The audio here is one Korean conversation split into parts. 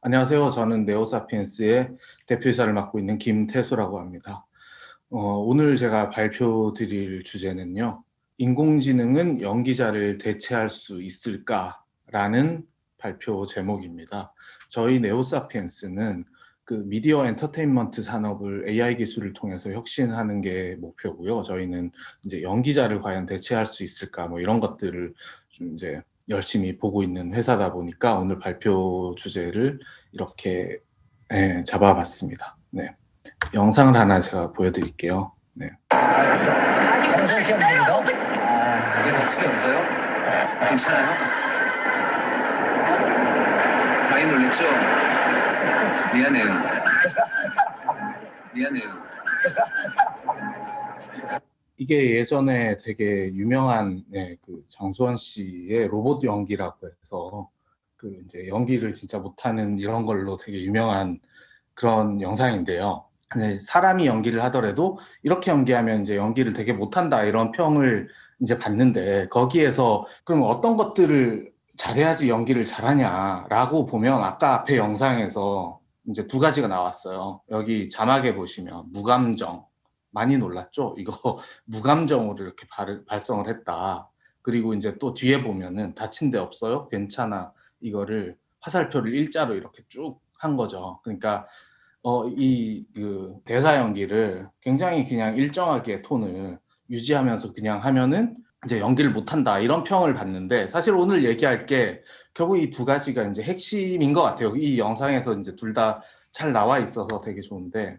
안녕하세요. 저는 네오사피엔스의 대표이사를 맡고 있는 김태수라고 합니다. 오늘 제가 발표 드릴 주제는요. 인공지능은 연기자를 대체할 수 있을까라는 발표 제목입니다. 저희 네오사피엔스는 그 미디어 엔터테인먼트 산업을 AI 기술을 통해서 혁신하는 게 목표고요. 저희는 이제 연기자를 과연 대체할 수 있을까 뭐 이런 것들을 좀 이제 열심히 보고 있는 회사다 보니까 오늘 발표 주제를 이렇게 잡아봤습니다. 네. 영상을 하나 제가 보여드릴게요. 네. 검사 시험 중인가? 그게 다치지 않으세요? 괜찮아요? 많이 놀랬죠? 미안해요. 미안해요. 이게 예전에 되게 유명한 그 장수원 씨의 로봇 연기라고 해서 그 이제 연기를 진짜 못하는 이런 걸로 되게 유명한 그런 영상인데요. 근데 사람이 연기를 하더라도 이렇게 연기하면 이제 연기를 되게 못한다 이런 평을 이제 받는데 거기에서 그럼 어떤 것들을 잘해야지 연기를 잘하냐라고 보면 아까 앞에 영상에서 이제 두 가지가 나왔어요. 여기 자막에 보시면 무감정 많이 놀랐죠? 이거 무감정으로 이렇게 발성을 했다. 그리고 이제 또 뒤에 보면은 다친 데 없어요? 괜찮아. 이거를 화살표를 일자로 이렇게 쭉 한 거죠. 그러니까 이 그 대사 연기를 굉장히 그냥 일정하게 톤을 유지하면서 그냥 하면은 이제 연기를 못한다 이런 평을 받는데 사실 오늘 얘기할 게 결국 이 두 가지가 이제 핵심인 것 같아요. 이 영상에서 이제 둘 다 잘 나와 있어서 되게 좋은데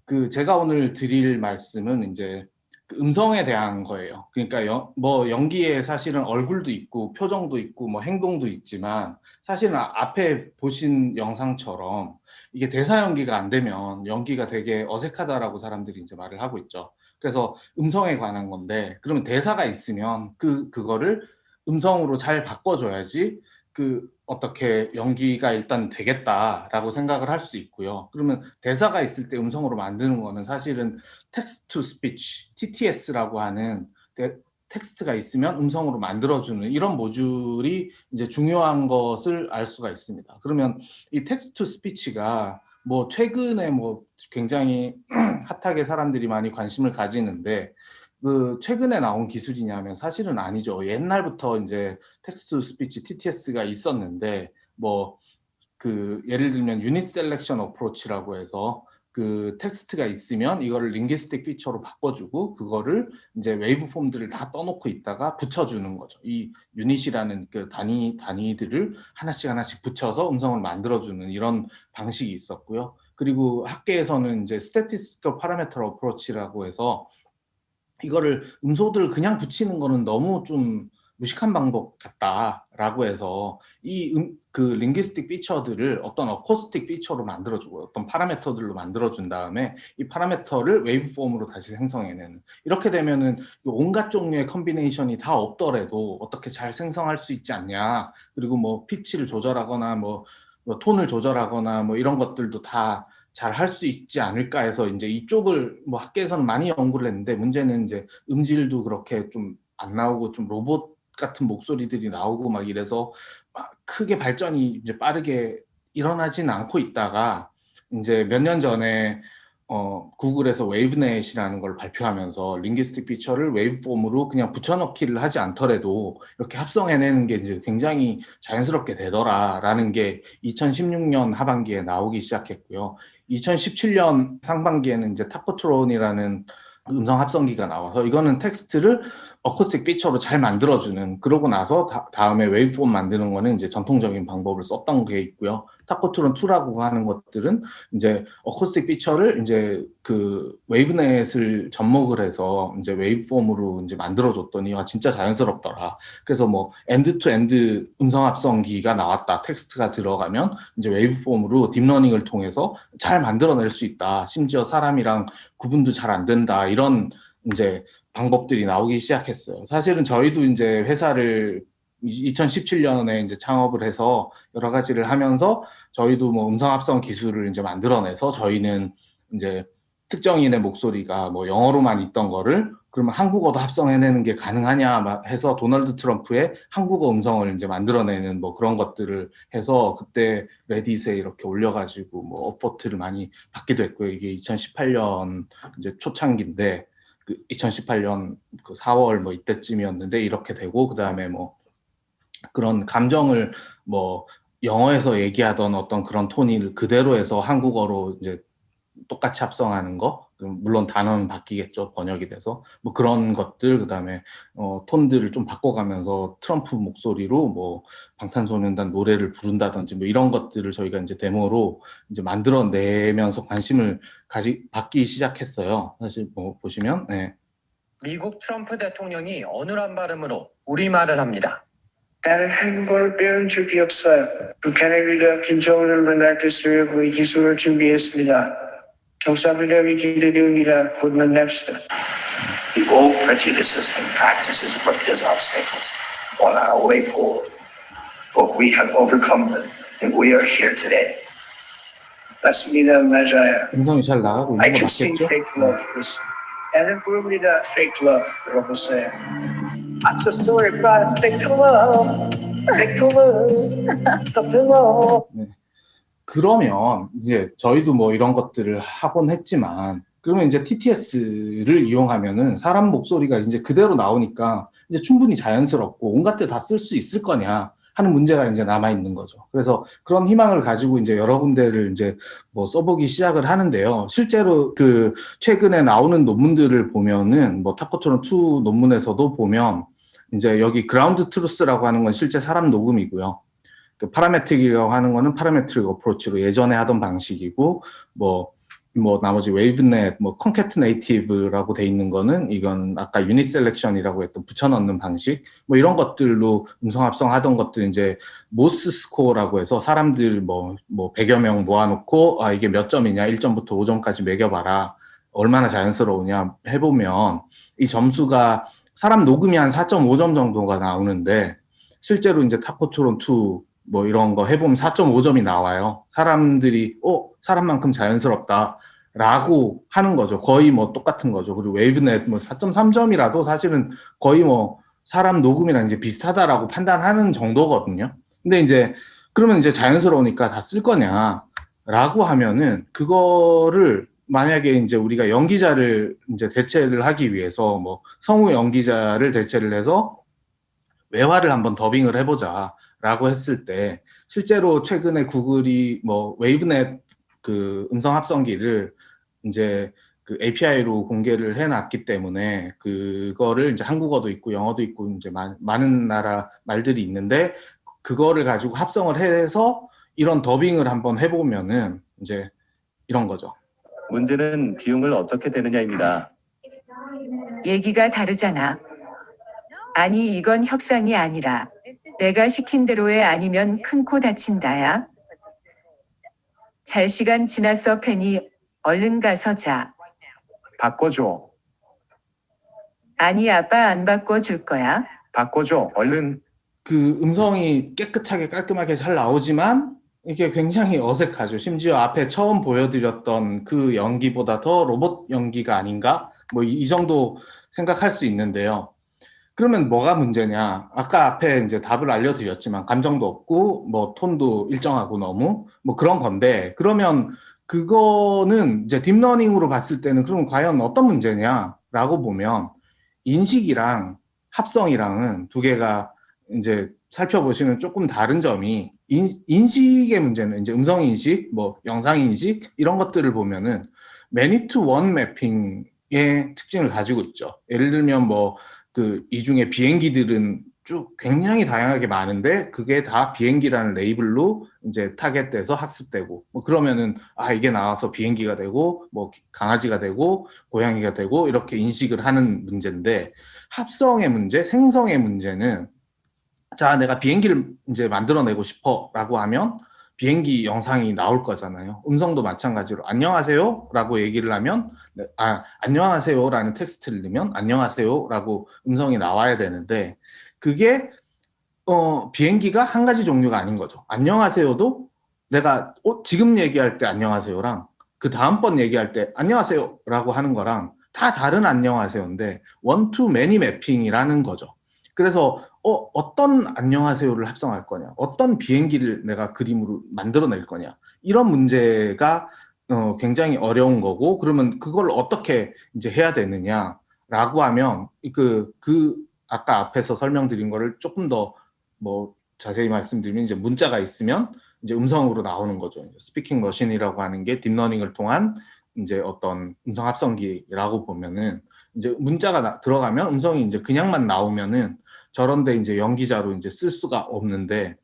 그 제가 오늘 드릴 말씀은 이제 그 음성에 대한 거예요. 그러니까 뭐 연기에 사실은 얼굴도 있고 표정도 있고 뭐 행동도 있지만 사실은 앞에 보신 영상처럼 이게 대사 연기가 안 되면 연기가 되게 어색하다라고 사람들이 이제 말을 하고 있죠. 그래서 음성에 관한 건데 그러면 대사가 있으면 그거를 음성으로 잘 바꿔줘야지 그 어떻게 연기가 일단 되겠다라고 생각을 할 수 있고요. 그러면 대사가 있을 때 음성으로 만드는 거는 사실은 텍스트 투 스피치, TTS라고 하는 텍스트가 있으면 음성으로 만들어주는 이런 모듈이 이제 중요한 것을 알 수가 있습니다. 그러면 이 텍스트 투 스피치가 뭐 최근에 뭐 굉장히 핫하게 사람들이 많이 관심을 가지는데 그 최근에 나온 기술이냐면 사실은 아니죠. 옛날부터 이제 텍스트 투 스피치 TTS가 있었는데 뭐 그 예를 들면 유닛 셀렉션 어프로치라고 해서 그 텍스트가 있으면 이거를 링귀스틱 피처로 바꿔주고 그거를 이제 웨이브 폼들을 다 떠놓고 있다가 붙여주는 거죠. 이 유닛이라는 그 단위들을 하나씩 하나씩 붙여서 음성을 만들어주는 이런 방식이 있었고요. 그리고 학계에서는 이제 스태티스티컬 파라메터 어프로치라고 해서 이거를 음소들을 그냥 붙이는 거는 너무 좀 무식한 방법 같다라고 해서 그 링귀스틱 피처들을 어떤 어코스틱 피처로 만들어주고 어떤 파라메터들로 만들어준 다음에 이 파라메터를 웨이브 폼으로 다시 생성해내는 이렇게 되면은 온갖 종류의 컨비네이션이 다 없더라도 어떻게 잘 생성할 수 있지 않냐. 그리고 뭐 피치를 조절하거나 뭐 톤을 조절하거나 뭐 이런 것들도 다 잘 할 수 있지 않을까 해서 이제 이쪽을 뭐 학계에서는 많이 연구를 했는데 문제는 이제 음질도 그렇게 좀 안 나오고 좀 로봇 같은 목소리들이 나오고 막 이래서 막 크게 발전이 이제 빠르게 일어나지는 않고 있다가 이제 몇 년 전에 구글에서 웨이브넷이라는 걸 발표하면서 링귀스틱 피처를 웨이브 폼으로 그냥 붙여넣기를 하지 않더라도 이렇게 합성해내는 게 이제 굉장히 자연스럽게 되더라라는 게 2016년 하반기에 나오기 시작했고요. 2017년 상반기에는 이제 타코트론이라는 음성 합성기가 나와서 이거는 텍스트를 어쿠스틱 피처로 잘 만들어주는 그러고 나서 다음에 웨이브폼 만드는 거는 이제 전통적인 방법을 썼던 게 있고요. 타코트론 2라고 하는 것들은 이제 어쿠스틱 피처를 이제 그 웨이브넷을 접목을 해서 이제 웨이브폼으로 이제 만들어줬더니 와 진짜 자연스럽더라. 그래서 뭐 엔드 투 엔드 음성 합성기가 나왔다. 텍스트가 들어가면 이제 웨이브폼으로 딥러닝을 통해서 잘 만들어낼 수 있다. 심지어 사람이랑 구분도 잘 안 된다. 이런 이제 방법들이 나오기 시작했어요. 사실은 저희도 이제 회사를 2017년에 이제 창업을 해서 여러 가지를 하면서 저희도 뭐 음성 합성 기술을 이제 만들어내서 저희는 이제 특정인의 목소리가 뭐 영어로만 있던 거를 그러면 한국어도 합성해내는 게 가능하냐 해서 도널드 트럼프의 한국어 음성을 이제 만들어내는 뭐 그런 것들을 해서 그때 레딧에 이렇게 올려가지고 뭐 업보트를 많이 받기도 했고요. 이게 2018년 이제 초창기인데 그 2018년 그 4월 뭐 이때쯤이었는데 이렇게 되고 그 다음에 뭐 그런 감정을 뭐 영어에서 얘기하던 어떤 그런 톤을 그대로 해서 한국어로 이제 똑같이 합성하는 거, 물론 단어는 바뀌겠죠, 번역이 돼서 뭐 그런 것들, 그다음에 톤들을 좀 바꿔가면서 트럼프 목소리로 뭐 방탄소년단 노래를 부른다든지 뭐 이런 것들을 저희가 이제 데모로 이제 만들어내면서 관심을 받기 시작했어요. 사실 뭐 보시면 네. 미국 트럼프 대통령이 어눌한 발음으로 우리말을 합니다. 나는 한국어를 배운 적이 없어요. 북한에 비해 김정은을 만날 때 쓰려고 이 기술을 준비했습니다. 정상회담이 기대됩니다. 곧 만납시다. The old prejudices and practices were as obstacles on our way forward. But we have overcome them and we are here today. 맞습니다. 맞아요. 음성이 잘 나가고 I 있는 거 can sing 맞겠죠? fake love. Listen. 나는 부릅니다. Fake love. 들어보세요. I'm so sorry, but it's fake love. Fake love. Fake love. 네. 그러면 이제 저희도 뭐 이런 것들을 하곤 했지만 그러면 이제 TTS를 이용하면은 사람 목소리가 이제 그대로 나오니까 이제 충분히 자연스럽고 온갖 데 다 쓸 수 있을 거냐 하는 문제가 이제 남아 있는 거죠. 그래서 그런 희망을 가지고 이제 여러 군데를 이제 뭐 써보기 시작을 하는데요. 실제로 그 최근에 나오는 논문들을 보면은 뭐 타코토론 2 논문에서도 보면 이제 여기 그라운드 트루스라고 하는 건 실제 사람 녹음이고요. 그 파라메트릭이라고 하는 거는 파라메트릭 어프로치로 예전에 하던 방식이고 뭐 나머지 웨이브넷, 뭐 컨캐트네이티브라고 돼 있는 거는 이건 아까 유닛 셀렉션이라고 했던 붙여넣는 방식 뭐 이런 것들로 음성 합성하던 것들 이제 모스 스코어라고 해서 사람들 뭐 100여 명 모아놓고 아 이게 몇 점이냐 1점부터 5점까지 매겨봐라 얼마나 자연스러우냐 해보면 이 점수가 사람 녹음이 한 4.5점 정도가 나오는데 실제로 이제 타코토론 2 뭐 이런 거 해보면 4.5점이 나와요. 사람들이 사람만큼 자연스럽다 라고 하는 거죠. 거의 뭐 똑같은 거죠. 그리고 웨이브넷 뭐 4.3점이라도 사실은 거의 뭐 사람 녹음이랑 이제 비슷하다라고 판단하는 정도거든요. 근데 이제 그러면 이제 자연스러우니까 다 쓸 거냐 라고 하면은 그거를 만약에 이제 우리가 연기자를 이제 대체를 하기 위해서 뭐 성우 연기자를 대체를 해서 외화를 한번 더빙을 해보자 라고 했을 때 실제로 최근에 구글이 뭐 웨이브넷 그 음성 합성기를 이제 그 API로 공개를 해놨기 때문에 그거를 이제 한국어도 있고 영어도 있고 이제 많은 나라 말들이 있는데 그거를 가지고 합성을 해서 이런 더빙을 한번 해보면은 이제 이런 거죠. 문제는 비용을 어떻게 되느냐입니다. 얘기가 다르잖아. 아니 이건 협상이 아니라 내가 시킨 대로에 아니면 큰 코 다친다야. 잘 시간 지났어 팬이 얼른 가서 자. 바꿔줘. 아니 아빠 안 바꿔줄 거야. 바꿔줘. 얼른. 그 음성이 깨끗하게 깔끔하게 잘 나오지만 이게 굉장히 어색하죠. 심지어 앞에 처음 보여드렸던 그 연기보다 더 로봇 연기가 아닌가? 뭐 이 정도 생각할 수 있는데요. 그러면 뭐가 문제냐? 아까 앞에 이제 답을 알려드렸지만 감정도 없고 뭐 톤도 일정하고 너무 뭐 그런 건데 그러면 그거는 이제 딥러닝으로 봤을 때는 그러면 과연 어떤 문제냐라고 보면 인식이랑 합성이랑은 두 개가 이제 살펴보시면 조금 다른 점이 인식의 문제는 이제 음성 인식, 뭐 영상 인식 이런 것들을 보면은 매니 투 원 매핑의 특징을 가지고 있죠. 예를 들면 뭐 이 중에 비행기들은 쭉 굉장히 다양하게 많은데 그게 다 비행기라는 레이블로 이제 타겟돼서 학습되고 뭐 그러면은 이게 나와서 비행기가 되고 뭐 강아지가 되고 고양이가 되고 이렇게 인식을 하는 문제인데 합성의 문제, 생성의 문제는 자 내가 비행기를 이제 만들어내고 싶어라고 하면 비행기 영상이 나올 거잖아요. 음성도 마찬가지로 안녕하세요 라고 얘기를 하면 안녕하세요 라는 텍스트를 넣으면 안녕하세요 라고 음성이 나와야 되는데 그게 비행기가 한 가지 종류가 아닌 거죠. 안녕하세요도 내가 지금 얘기할 때 안녕하세요랑 그 다음번 얘기할 때 안녕하세요라고 하는 거랑 다 다른 안녕하세요인데 one to many 매핑이라는 거죠. 그래서 어떤 안녕하세요를 합성할 거냐, 어떤 비행기를 내가 그림으로 만들어낼 거냐, 이런 문제가 굉장히 어려운 거고, 그러면 그걸 어떻게 이제 해야 되느냐라고 하면 아까 앞에서 설명드린 거를 조금 더 뭐 자세히 말씀드리면 이제 문자가 있으면 이제 음성으로 나오는 거죠. 스피킹 머신이라고 하는 게 딥러닝을 통한 이제 어떤 음성 합성기라고 보면은 이제 문자가 들어가면 음성이 이제 그냥만 나오면은 저런데 이제 연기자로 이제 쓸 수가 없는데,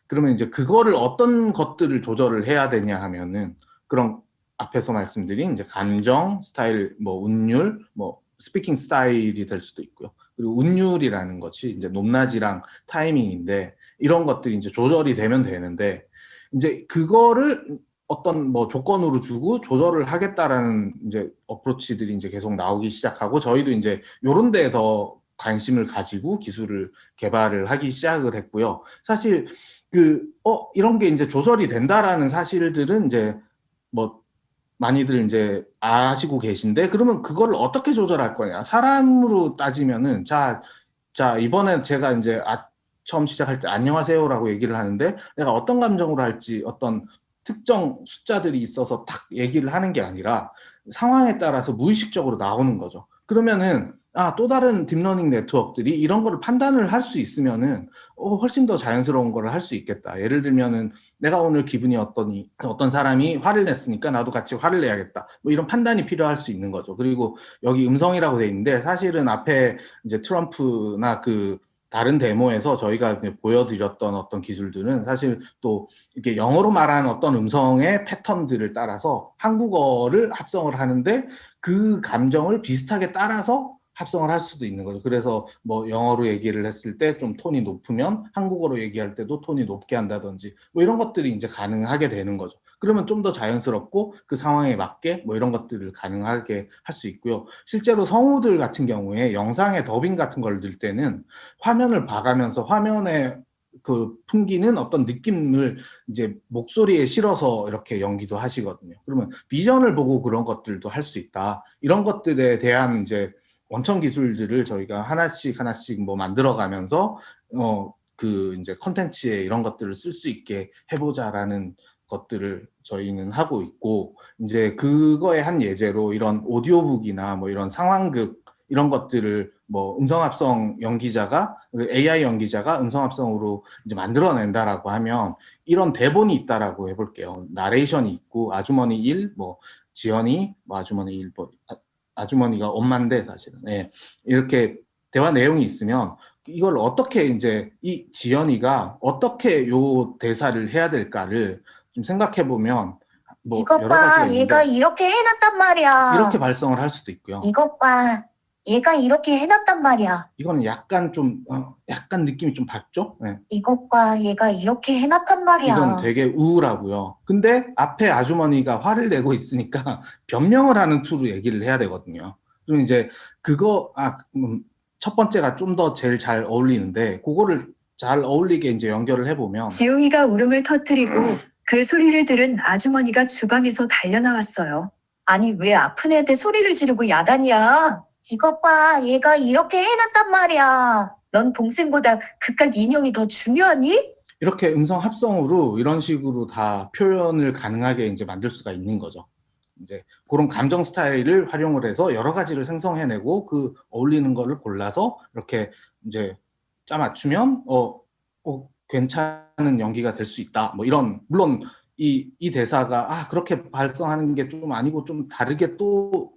그러면 이제 그거를 어떤 것들을 조절을 해야 되냐 하면은 그런 앞에서 말씀드린 이제 감정, 스타일, 뭐 운율, 뭐 스피킹 스타일이 될 수도 있고요. 그리고 운율이라는 것이 이제 높낮이랑 타이밍인데, 이런 것들이 이제 조절이 되면 되는데, 이제 그거를 어떤 뭐 조건으로 주고 조절을 하겠다라는 이제 어프로치들이 이제 계속 나오기 시작하고, 저희도 이제 요런 데에 더 관심을 가지고 기술을 개발을 하기 시작을 했고요. 사실 이런 게 이제 조절이 된다라는 사실들은 이제 뭐 많이들 이제 아시고 계신데, 그러면 그걸 어떻게 조절할 거냐? 사람으로 따지면은 자 이번에 제가 이제 처음 시작할 때 안녕하세요라고 얘기를 하는데, 내가 어떤 감정으로 할지 어떤 특정 숫자들이 있어서 딱 얘기를 하는 게 아니라 상황에 따라서 무의식적으로 나오는 거죠. 그러면은 또 다른 딥러닝 네트워크들이 이런 거를 판단을 할 수 있으면은 훨씬 더 자연스러운 거를 할 수 있겠다. 예를 들면은 내가 오늘 기분이 어떠니, 어떤 사람이 화를 냈으니까 나도 같이 화를 내야겠다. 뭐 이런 판단이 필요할 수 있는 거죠. 그리고 여기 음성이라고 돼 있는데, 사실은 앞에 이제 트럼프나 다른 데모에서 저희가 보여드렸던 어떤 기술들은 사실 또 이렇게 영어로 말하는 어떤 음성의 패턴들을 따라서 한국어를 합성을 하는데, 그 감정을 비슷하게 따라서 합성을 할 수도 있는 거죠. 그래서 뭐 영어로 얘기를 했을 때 좀 톤이 높으면 한국어로 얘기할 때도 톤이 높게 한다든지 뭐 이런 것들이 이제 가능하게 되는 거죠. 그러면 좀 더 자연스럽고 그 상황에 맞게 뭐 이런 것들을 가능하게 할 수 있고요. 실제로 성우들 같은 경우에 영상의 더빙 같은 걸 넣을 때는 화면을 봐가면서 화면에 풍기는 어떤 느낌을 이제 목소리에 실어서 이렇게 연기도 하시거든요. 그러면 비전을 보고 그런 것들도 할 수 있다. 이런 것들에 대한 이제 원천 기술들을 저희가 하나씩 뭐 만들어가면서 이제 컨텐츠에 이런 것들을 쓸 수 있게 해보자라는 것들을 저희는 하고 있고, 이제 그거의 한 예제로 이런 오디오북이나 뭐 이런 상황극 이런 것들을 뭐 음성합성 연기자가 AI 연기자가 음성합성으로 이제 만들어낸다라고 하면, 이런 대본이 있다라고 해볼게요. 나레이션이 있고 아주머니 1, 뭐 지연이, 뭐 아주머니 1, 뭐 아주머니가 엄마인데 사실은 이렇게 대화 내용이 있으면 이걸 어떻게 이제 이 지연이가 어떻게 요 대사를 해야 될까를 좀 생각해 보면 뭐 이것 여러 가지가 봐, 있는데, 얘가 이렇게 해놨단 말이야. 이렇게 발성을 할 수도 있고요. 이것 봐, 얘가 이렇게 해놨단 말이야. 이거는 약간 좀 약간 느낌이 좀 밝죠? 네. 이것 봐, 얘가 이렇게 해놨단 말이야. 이건 되게 우울하고요. 근데 앞에 아주머니가 화를 내고 있으니까 변명을 하는 투로 얘기를 해야 되거든요. 그럼 이제 첫 번째가 좀 더 제일 잘 어울리는데, 그거를 잘 어울리게 이제 연결을 해보면, 지용이가 울음을 터뜨리고 그 소리를 들은 아주머니가 주방에서 달려나왔어요. 아니, 왜 아픈 애한테 소리를 지르고 야단이야? 이것 봐, 얘가 이렇게 해놨단 말이야. 넌 동생보다 그깟 인형이 더 중요하니? 이렇게 음성 합성으로 이런 식으로 다 표현을 가능하게 이제 만들 수가 있는 거죠. 이제 그런 감정 스타일을 활용을 해서 여러 가지를 생성해내고 그 어울리는 거를 골라서 이렇게 이제 짜 맞추면 괜찮은 연기가 될 수 있다. 뭐 이런, 물론 이 대사가 그렇게 발성하는 게 좀 아니고 좀 다르게 또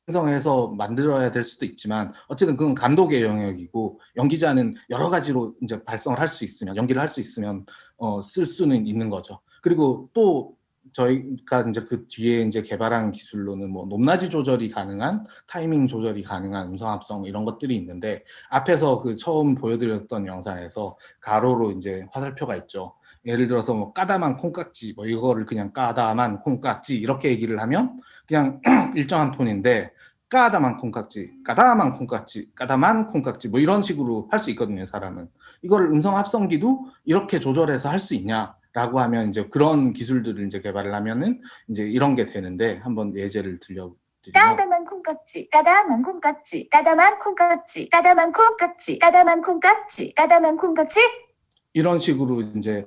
생성해서 만들어야 될 수도 있지만, 어쨌든 그건 감독의 영역이고, 연기자는 여러 가지로 이제 발성을 할 수 있으면, 연기를 할 수 있으면 쓸 수는 있는 거죠. 그리고 또 저희가 이제 그 뒤에 이제 개발한 기술로는 뭐 높낮이 조절이 가능한, 타이밍 조절이 가능한 음성 합성 이런 것들이 있는데, 앞에서 처음 보여드렸던 영상에서 가로로 이제 화살표가 있죠. 예를 들어서 뭐 까다만 콩깍지, 뭐 이거를 그냥 까다만 콩깍지 이렇게 얘기를 하면 그냥 일정한 톤인데, 까다만 콩깍지, 까다만 콩깍지, 까다만 콩깍지 뭐 이런 식으로 할 수 있거든요, 사람은. 이걸 음성 합성기도 이렇게 조절해서 할 수 있냐 라고 하면 이제 그런 기술들을 이제 개발을 하면은 이제 이런 게 되는데 한번 예제를 들려드리면 까다만 콩깍지, 까다만 콩깍지, 까다만 콩깍지, 까다만 콩깍지, 까다만 콩깍지, 까다만 콩깍지. 이런 식으로 이제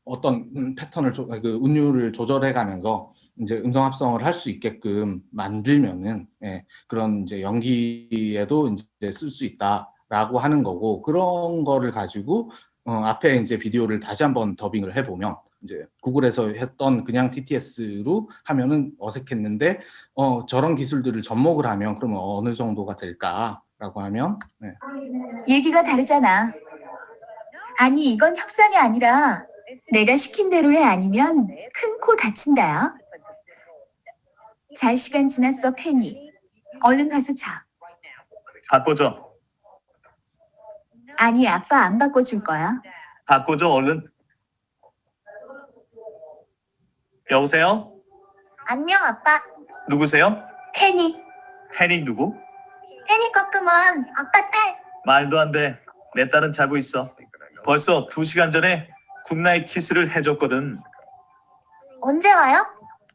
어떤 패턴을 그 운율을 조절해 가면서 이제 음성 합성을 할 수 있게끔 만들면은 예, 그런 이제 연기에도 이제 쓸 수 있다라고 하는 거고 그런 거를 가지고 앞에 이제 비디오를 다시 한번 더빙을 해보면 이제 구글에서 했던 그냥 TTS로 하면은 어색했는데 저런 기술들을 접목을 하면 그러면 어느 정도가 될까라고 하면 네. 얘기가 다르잖아. 아니, 이건 협상이 아니라 내가 시킨 대로 해 아니면 큰 코 다친다야. 잘 시간 지났어, 페니. 얼른 가서 자. 바꿔줘. 아니, 아빠 안 바꿔줄 거야. 바꿔줘, 얼른. 여보세요? 안녕, 아빠. 누구세요? 혜니. 해니 누구? 혜니 거크먼 아빠 딸. 말도 안 돼. 내 딸은 자고 있어. 벌써 2시간 전에 굿나잇 키스를 해줬거든. 언제 와요?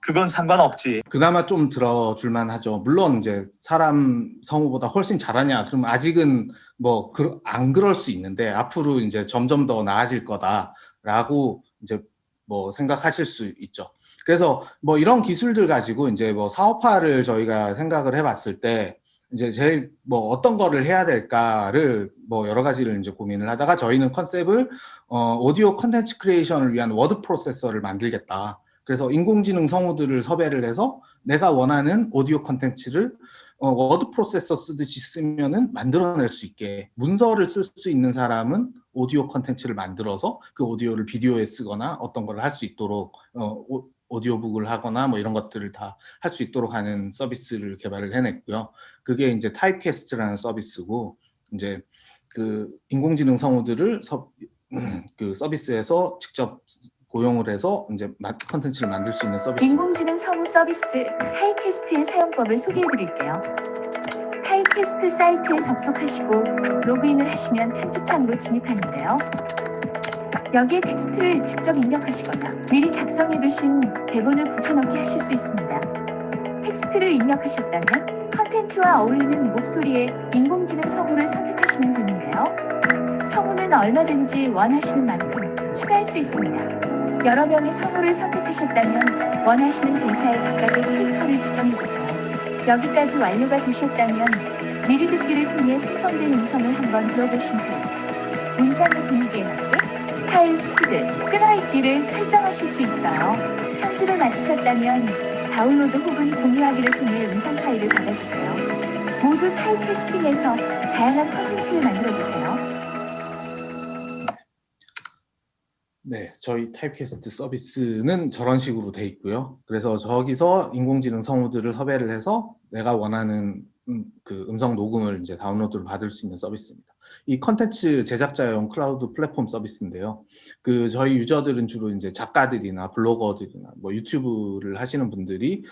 그건 상관없지. 그나마 좀 들어줄만 하죠. 물론 이제 사람 성우보다 훨씬 잘하냐? 그러면 아직은 뭐 안 그럴 수 있는데 앞으로 이제 점점 더 나아질 거다라고 이제 뭐 생각하실 수 있죠. 그래서 뭐 이런 기술들 가지고 이제 뭐 사업화를 저희가 생각을 해봤을 때 이제 제일 뭐 어떤 거를 해야 될까를 뭐 여러 가지를 이제 고민을 하다가 저희는 컨셉을 오디오 컨텐츠 크리에이션을 위한 워드 프로세서를 만들겠다. 그래서 인공지능 성우들을 섭외를 해서 내가 원하는 오디오 컨텐츠를 워드 프로세서 쓰듯이 쓰면은 만들어낼 수 있게 문서를 쓸 수 있는 사람은 오디오 컨텐츠를 만들어서 그 오디오를 비디오에 쓰거나 어떤 걸 할 수 있도록 오디오북을 하거나 뭐 이런 것들을 다 할 수 있도록 하는 서비스를 개발을 해냈고요. 그게 이제 타입캐스트라는 서비스고 이제 그 인공지능 성우들을 그 서비스에서 직접 고용을 해서 이제 컨텐츠를 만들 수 있는 서비스. 인공지능 성우 서비스 타입캐스트의 사용법을 소개해드릴게요. 타입캐스트 사이트에 접속하시고 로그인을 하시면 편집창으로 진입하는데요. 여기에 텍스트를 직접 입력하시거나 미리 작성해두신 대본을 붙여넣기 하실 수 있습니다. 텍스트를 입력하셨다면 컨텐츠와 어울리는 목소리의 인공지능 성우를 선택하시면 되는데요. 성우는 얼마든지 원하시는 만큼 추가할 수 있습니다. 여러 명의 성우를 선택하셨다면 원하시는 대사의 각각의 캐릭터를 지정해주세요. 여기까지 완료가 되셨다면 미리 듣기를 통해 생성된 음성을 한번 들어보시면 됩니다. 문장의 분위기에 맞게 스타일, 스피드, 끊어있기를 설정하실 수 있어요. 편집을 마치셨다면 다운로드 혹은 공유하기를 통해 음성 파일을 받아주세요. 모두 타입캐스팅에서 다양한 콘텐츠를 만들어보세요. 네, 저희 타입캐스트 서비스는 저런 식으로 돼 있고요. 그래서 저기서 인공지능 성우들을 섭외를 해서 내가 원하는 그 음성 녹음을 이제 다운로드를 받을 수 있는 서비스입니다. 이 컨텐츠 제작자용 클라우드 플랫폼 서비스인데요. 그 저희 유저들은 주로 이제 작가들이나 블로거들이나 뭐 유튜브를 하시는 분들이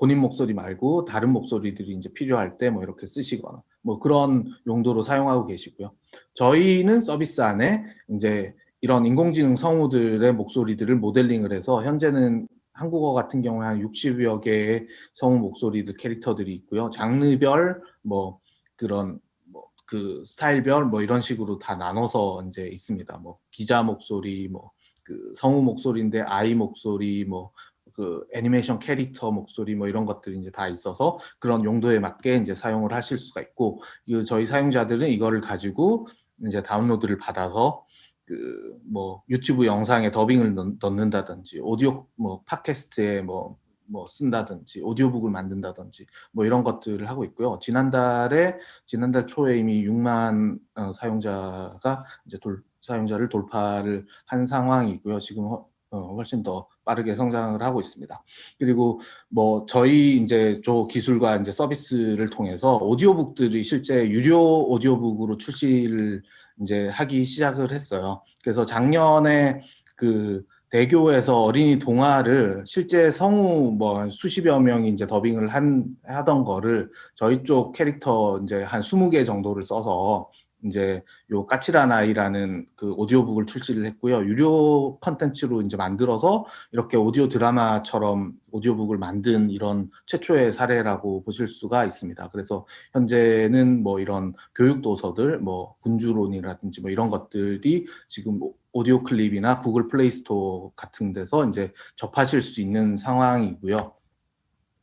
본인 목소리 말고 다른 목소리들이 이제 필요할 때 뭐 이렇게 쓰시거나 뭐 그런 용도로 사용하고 계시고요. 저희는 서비스 안에 이제 이런 인공지능 성우들의 목소리들을 모델링을 해서 현재는 한국어 같은 경우에 한 60여 개의 성우 목소리들 캐릭터들이 있고요. 장르별 뭐 그런 뭐 그 스타일별 뭐 이런 식으로 다 나눠서 이제 있습니다. 뭐 기자 목소리, 뭐 그 성우 목소리인데 아이 목소리, 뭐 그 애니메이션 캐릭터 목소리 뭐 이런 것들이 이제 다 있어서 그런 용도에 맞게 이제 사용을 하실 수가 있고 저희 사용자들은 이거를 가지고 이제 다운로드를 받아서 그 뭐 유튜브 영상에 더빙을 넣는다든지 오디오 뭐 팟캐스트에 뭐 쓴다든지 오디오북을 만든다든지 뭐 이런 것들을 하고 있고요. 지난달 초에 이미 6만 사용자가 이제 사용자를 돌파를 한 상황이고요. 지금 훨씬 더 빠르게 성장을 하고 있습니다. 그리고 뭐 저희 이제 기술과 이제 서비스를 통해서 오디오북들이 실제 유료 오디오북으로 출시를 이제 하기 시작을 했어요. 그래서 작년에 그 대교에서 어린이 동화를 실제 성우 뭐 수십여 명이 이제 더빙을 하던 거를 저희 쪽 캐릭터 이제 한 20개 정도를 써서 이제 요 까칠한 아이라는 그 오디오북을 출시를 했고요. 유료 컨텐츠로 이제 만들어서 이렇게 오디오 드라마처럼 오디오북을 만든 이런 최초의 사례라고 보실 수가 있습니다. 그래서 현재는 뭐 이런 교육 도서들, 뭐 군주론이라든지 뭐 이런 것들이 지금 오디오 클립이나 구글 플레이 스토어 같은 데서 이제 접하실 수 있는 상황이고요.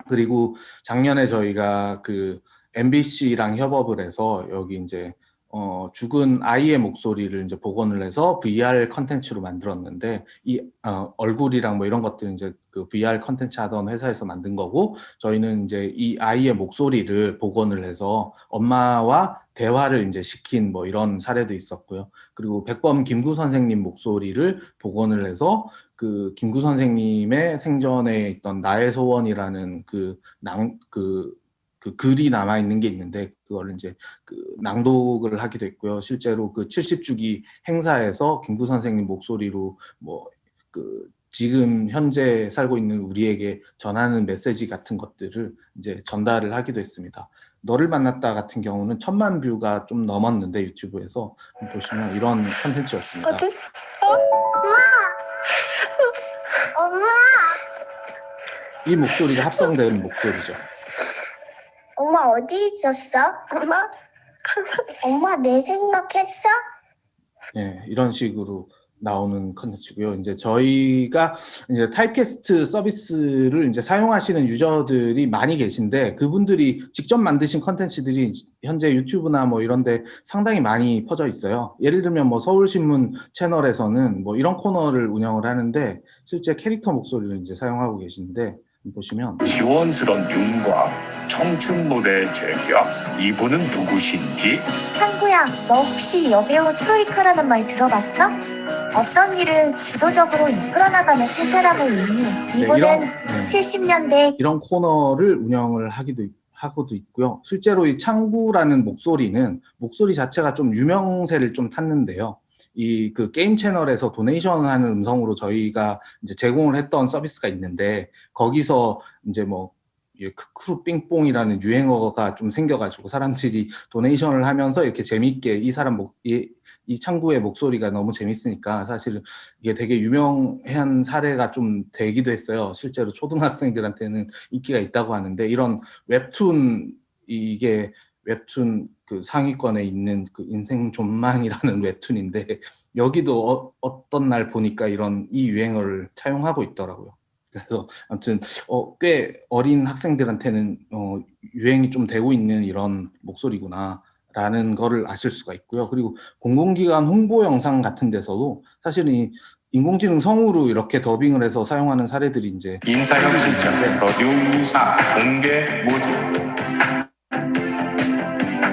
그리고 작년에 저희가 그 MBC랑 협업을 해서 여기 이제 죽은 아이의 목소리를 이제 복원을 해서 VR 컨텐츠로 만들었는데 이 얼굴이랑 뭐 이런 것들 이제 그 VR 컨텐츠 하던 회사에서 만든 거고 저희는 이제 이 아이의 목소리를 복원을 해서 엄마와 대화를 이제 시킨 뭐 이런 사례도 있었고요. 그리고 백범 김구 선생님 목소리를 복원을 해서 그 김구 선생님의 생전에 있던 나의 소원이라는 그 글이 남아 있는 게 있는데 그걸 이제 그 낭독을 하기도 했고요. 실제로 그 70주기 행사에서 김구 선생님 목소리로 뭐 그 지금 현재 살고 있는 우리에게 전하는 메시지 같은 것들을 이제 전달을 하기도 했습니다. 너를 만났다 같은 경우는 1000만 뷰가 좀 넘었는데 유튜브에서 보시면 이런 컨텐츠였습니다. 엄마! 이 목소리가 합성된 목소리죠. 엄마 어디 있었어? 엄마 내 생각했어? 네, 이런 식으로 나오는 컨텐츠고요. 이제 저희가 이제 타입캐스트 서비스를 이제 사용하시는 유저들이 많이 계신데 그분들이 직접 만드신 컨텐츠들이 현재 유튜브나 뭐 이런 데 상당히 많이 퍼져 있어요. 예를 들면 뭐 서울신문 채널에서는 뭐 이런 코너를 운영을 하는데 실제 캐릭터 목소리를 이제 사용하고 계신데 보시면 시원스러운 윤과 청춘물의 제격. 이분은 누구신지? 창구야, 너 혹시 여배우 트로이카라는 말 들어봤어? 어떤 일을 주도적으로 이끌어나가는 세 사람을 의미. 이분은 70년대 이런 코너를 운영을 하고도 있고요. 실제로 이 창구라는 목소리 자체가 좀 유명세를 좀 탔는데요. 이 그 게임 채널에서 도네이션 하는 음성으로 저희가 이제 제공을 했던 서비스가 있는데 거기서 이제 뭐 크크루 삥뽕이라는 유행어가 좀 생겨가지고 사람들이 도네이션을 하면서 이렇게 재밌게 이 창구의 목소리가 너무 재밌으니까 사실은 이게 되게 유명한 사례가 좀 되기도 했어요. 실제로 초등학생들한테는 인기가 있다고 하는데 이런 웹툰 그 상위권에 있는 그 인생 존망이라는 웹툰인데 여기도 어떤 날 보니까 이 유행어를 차용하고 있더라고요. 그래서 아무튼 꽤 어린 학생들한테는 유행이 좀 되고 있는 이런 목소리구나라는 거를 아실 수가 있고요. 그리고 공공기관 홍보 영상 같은 데서도 사실은 이 인공지능 성우로 이렇게 더빙을 해서 사용하는 사례들이 이제 인사형 실전 프로듀사 공개 모집.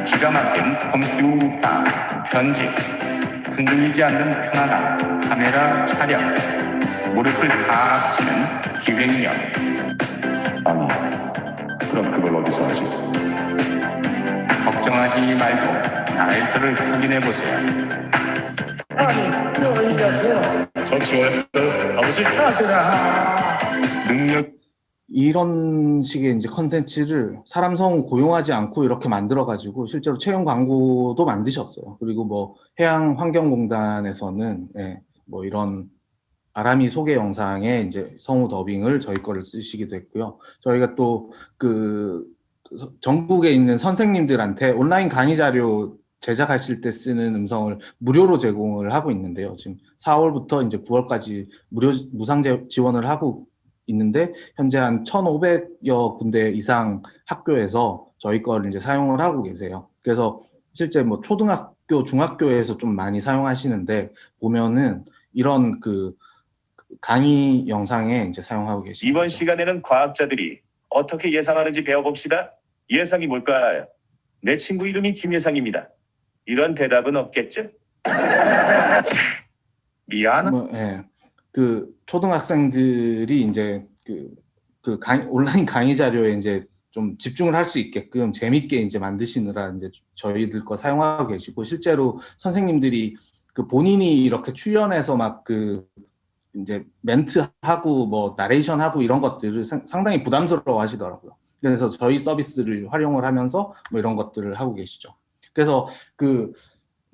기가 막힌 컴퓨터 편집. 흔들리지 않는 편안함. 카메라 촬영. 무릎을 다 합치는 기획력. 아니, 그럼 그걸 어디서 하지? 걱정하지 말고 나이트를 확인해 보세요. 저 지원했어요. 아버지. 능력. 이런 식의 이제 컨텐츠를 사람 성우 고용하지 않고 이렇게 만들어가지고 실제로 채용 광고도 만드셨어요. 그리고 뭐 해양환경공단에서는 뭐 이런 아람이 소개 영상에 이제 성우 더빙을 저희 거를 쓰시기도 했고요. 저희가 또 그 전국에 있는 선생님들한테 온라인 강의 자료 제작하실 때 쓰는 음성을 무료로 제공을 하고 있는데요. 지금 4월부터 이제 9월까지 무상 지원을 하고 있는데 현재 한 1,500여 군데 이상 학교에서 저희 거를 이제 사용을 하고 계세요. 그래서 실제 뭐 초등학교, 중학교에서 좀 많이 사용하시는데 보면은 이런 그 강의 영상에 이제 사용하고 계십니다. 이번 시간에는 과학자들이 어떻게 예상하는지 배워봅시다. 예상이 뭘까요? 내 친구 이름이 김예상입니다. 이런 대답은 없겠죠? 미안. 그 초등학생들이 이제 온라인 강의 자료에 이제 좀 집중을 할 수 있게끔 재밌게 이제 만드시느라 이제 저희들 거 사용하고 계시고 실제로 선생님들이 그 본인이 이렇게 출연해서 막 그 이제 멘트하고 뭐 나레이션하고 이런 것들을 상당히 부담스러워 하시더라고요. 그래서 저희 서비스를 활용을 하면서 뭐 이런 것들을 하고 계시죠. 그래서 그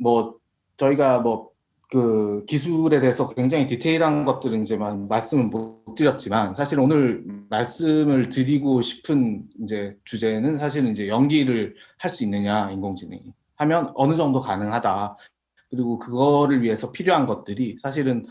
뭐 저희가 뭐 그 기술에 대해서 굉장히 디테일한 것들은 이제만 말씀은 못 드렸지만 사실 오늘 말씀을 드리고 싶은 이제 주제는 사실은 이제 연기를 할 수 있느냐 인공지능이 하면 어느 정도 가능하다. 그리고 그거를 위해서 필요한 것들이 사실은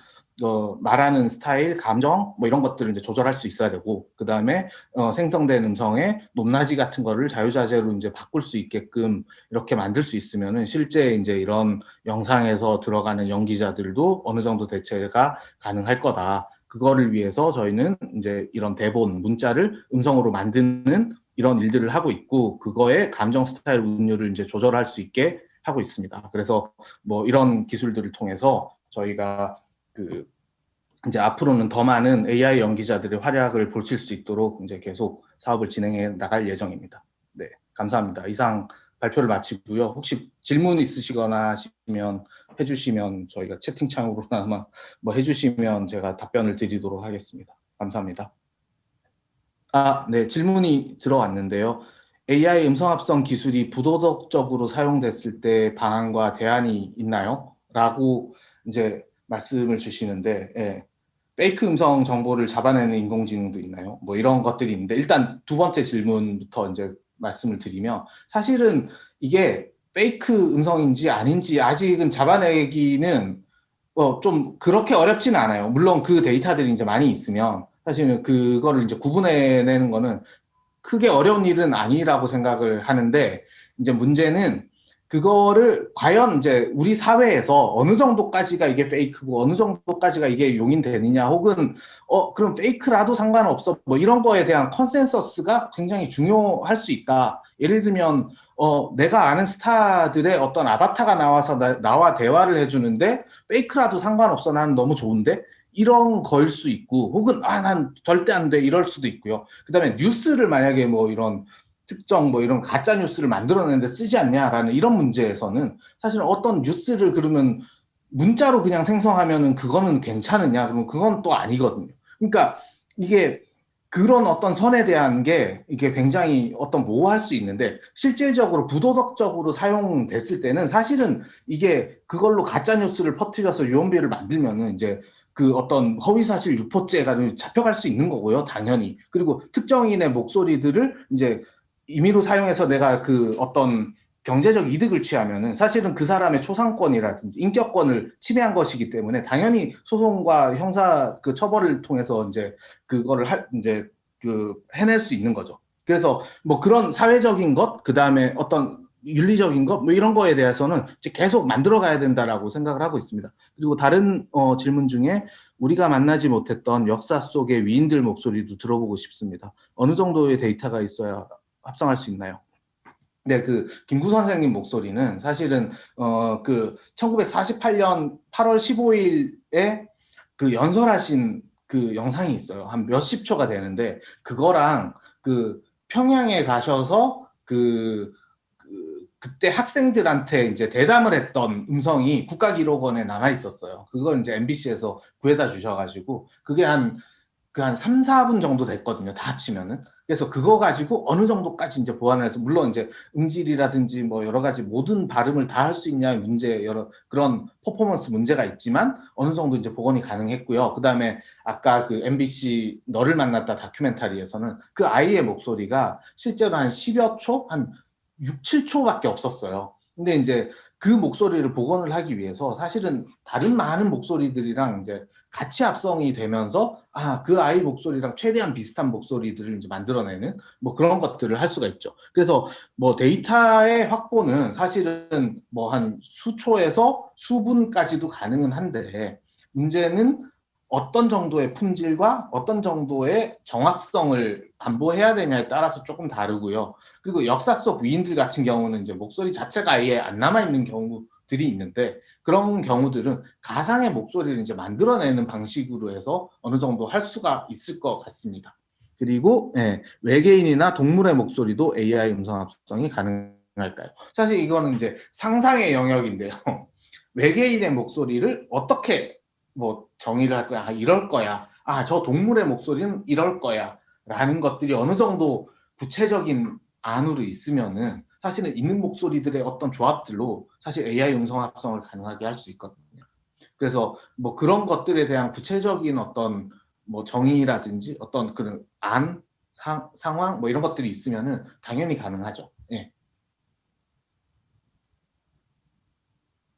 말하는 스타일, 감정 뭐 이런 것들을 이제 조절할 수 있어야 되고 그 다음에 생성된 음성의 높낮이 같은 거를 자유자재로 이제 바꿀 수 있게끔 이렇게 만들 수 있으면은 실제 이제 이런 영상에서 들어가는 연기자들도 어느 정도 대체가 가능할 거다. 그거를 위해서 저희는 이제 이런 대본, 문자를 음성으로 만드는 이런 일들을 하고 있고 그거에 감정 스타일 운율을 이제 조절할 수 있게 하고 있습니다. 그래서 뭐 이런 기술들을 통해서 저희가 그 이제 앞으로는 더 많은 AI 연기자들의 활약을 보실 수 있도록 이제 계속 사업을 진행해 나갈 예정입니다. 네, 감사합니다. 이상 발표를 마치고요. 혹시 질문 있으시거나 하시면 해주시면 저희가 채팅창으로나마 뭐 해주시면 제가 답변을 드리도록 하겠습니다. 감사합니다. 네, 질문이 들어왔는데요. AI 음성합성 기술이 부도덕적으로 사용됐을 때 방안과 대안이 있나요? 라고 이제 말씀을 주시는데, 예. 페이크 음성 정보를 잡아내는 인공지능도 있나요? 뭐 이런 것들이 있는데, 일단 두 번째 질문부터 이제 말씀을 드리면, 사실은 이게 페이크 음성인지 아닌지 아직은 잡아내기는 좀 그렇게 어렵지는 않아요. 물론 그 데이터들이 이제 많이 있으면, 사실은 그거를 이제 구분해내는 거는 크게 어려운 일은 아니라고 생각을 하는데, 이제 문제는 그거를 과연 이제 우리 사회에서 어느 정도까지가 이게 페이크고 어느 정도까지가 이게 용인되느냐 혹은 그럼 페이크라도 상관없어 뭐 이런 거에 대한 컨센서스가 굉장히 중요할 수 있다. 예를 들면 내가 아는 스타들의 어떤 아바타가 나와서 나와 대화를 해주는데 페이크라도 상관없어 나는 너무 좋은데 이런 거일 수 있고 혹은 난 절대 안 돼 이럴 수도 있고요. 그 다음에 뉴스를 만약에 뭐 이런 특정 뭐 이런 가짜 뉴스를 만들어내는데 쓰지 않냐라는 이런 문제에서는 사실 어떤 뉴스를 그러면 문자로 그냥 생성하면은 그거는 괜찮으냐 그러면 그건 또 아니거든요. 그러니까 이게 그런 어떤 선에 대한 게 이게 굉장히 어떤 모호할 수 있는데 실질적으로 부도덕적으로 사용됐을 때는 사실은 이게 그걸로 가짜 뉴스를 퍼뜨려서 유언비어를 만들면은 이제 그 어떤 허위사실 유포죄가 잡혀갈 수 있는 거고요, 당연히. 그리고 특정인의 목소리들을 이제 임의로 사용해서 내가 그 어떤 경제적 이득을 취하면은 사실은 그 사람의 초상권이라든지 인격권을 침해한 것이기 때문에 당연히 소송과 형사 그 처벌을 통해서 이제 그거를 이제 그 해낼 수 있는 거죠. 그래서 뭐 그런 사회적인 것, 그 다음에 어떤 윤리적인 것, 뭐 이런 거에 대해서는 이제 계속 만들어가야 된다라고 생각을 하고 있습니다. 그리고 다른 질문 중에 우리가 만나지 못했던 역사 속의 위인들 목소리도 들어보고 싶습니다. 어느 정도의 데이터가 있어야 합성할 수 있나요? 네, 그 김구 선생님 목소리는 사실은 그 1948년 8월 15일에 그 연설하신 그 영상이 있어요. 한 몇십 초가 되는데 그거랑 그 평양에 가셔서 그때 학생들한테 이제 대담을 했던 음성이 국가기록원에 남아 있었어요. 그걸 이제 MBC에서 구해다 주셔가지고 그게 한 3, 4분 정도 됐거든요. 다 합치면은. 그래서 그거 가지고 어느 정도까지 이제 보완을 해서 물론 이제 음질이라든지 뭐 여러 가지 모든 발음을 다 할 수 있냐의 문제 여러 그런 퍼포먼스 문제가 있지만 어느 정도 이제 복원이 가능했고요. 그다음에 아까 그 MBC 너를 만났다 다큐멘터리에서는 그 아이의 목소리가 실제로 한 10여 초, 한 6, 7초밖에 없었어요. 근데 이제 그 목소리를 복원을 하기 위해서 사실은 다른 많은 목소리들이랑 이제 같이 합성이 되면서 그 아이 목소리랑 최대한 비슷한 목소리들을 이제 만들어내는 뭐 그런 것들을 할 수가 있죠. 그래서 뭐 데이터의 확보는 사실은 뭐 한 수초에서 수분까지도 가능은 한데 문제는 어떤 정도의 품질과 어떤 정도의 정확성을 담보해야 되냐에 따라서 조금 다르고요. 그리고 역사 속 위인들 같은 경우는 이제 목소리 자체가 아예 안 남아있는 경우들이 있는데 그런 경우들은 가상의 목소리를 이제 만들어내는 방식으로 해서 어느 정도 할 수가 있을 것 같습니다. 그리고 외계인이나 동물의 목소리도 AI 음성 합성이 가능할까요? 사실 이거는 이제 상상의 영역인데요. 외계인의 목소리를 어떻게 뭐 정의를 할 거야, 이럴 거야, 저 동물의 목소리는 이럴 거야 라는 것들이 어느 정도 구체적인 안으로 있으면은 사실은 있는 목소리들의 어떤 조합들로 사실 AI 음성 합성을 가능하게 할 수 있거든요. 그래서 뭐 그런 것들에 대한 구체적인 어떤 뭐 정의라든지 어떤 그런 상황 뭐 이런 것들이 있으면은 당연히 가능하죠. 예.